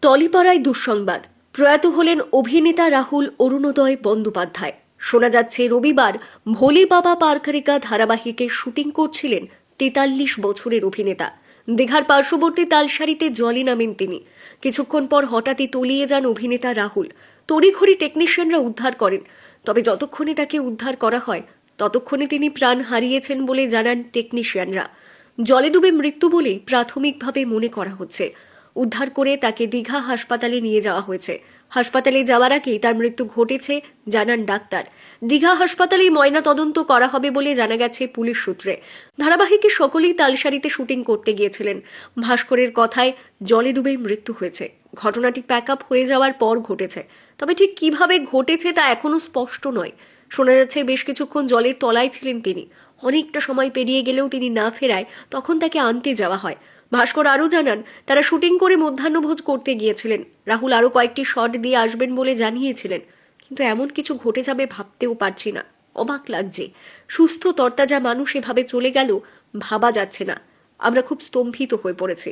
টলিপাড়ায় দুঃসংবাদ, প্রয়াত হলেন অভিনেতা রাহুল অরুণোদয় বন্দ্যোপাধ্যায়। শোনা যাচ্ছে রবিবার ভোলে বাবা পারকারিকা ধারাবাহিকে শুটিং করছিলেন ৪৩ বছরের অভিনেতা। দীঘার পার্শ্ববর্তী তালসারিতে জলে নামেন তিনি। কিছুক্ষণ পর হঠাৎই তলিয়ে যান অভিনেতা রাহুল। তড়িঘড়ি টেকনিশিয়ানরা উদ্ধার করেন, তবে যতক্ষণে তাকে উদ্ধার করা হয় ততক্ষণে তিনি প্রাণ হারিয়েছেন বলে জানান টেকনিশিয়ানরা। জলে ডুবে মৃত্যু বলেই প্রাথমিকভাবে মনে করা হচ্ছে। উদ্ধার করে তাকে দীঘা হাসপাতালে নিয়ে যাওয়া হয়েছে। হাসপাতালে যাওয়ার আগেই তার মৃত্যু ঘটেছে জানান ডাক্তার। দীঘা হাসপাতালেই ময়না তদন্ত করা হবে বলে জানা গেছে পুলিশ সূত্রে। ধারাবাহিকে সকলেই তালসারিতে শুটিং করতে গিয়েছিলেন। ভাস্করের কথায় জলে ডুবেই মৃত্যু হয়েছে। ঘটনাটি প্যাক আপ হয়ে যাওয়ার পর ঘটেছে, তবে ঠিক কিভাবে ঘটেছে তা এখনো স্পষ্ট নয়। শোনা যাচ্ছে বেশ কিছুক্ষণ জলের তলায় ছিলেন তিনি। অনেকটা সময় পেরিয়ে গেলেও তিনি না ফেরায় তখন তাকে আনতে যাওয়া হয়। ভাস্কর আরও জানান, তারা শুটিং করে মধ্যাহ্নভোজ করতে গিয়েছিলেন। রাহুল আরও কয়েকটি শট দিয়ে আসবেন বলে জানিয়েছিলেন, কিন্তু এমন কিছু ঘটে যাবে ভাবতেও পারছি না। অবাক লাগছে, সুস্থ তরতাজা মানুষ এভাবে চলে গেল, ভাবা যাচ্ছে না। আমরা খুব স্তম্ভিত হয়ে পড়েছি।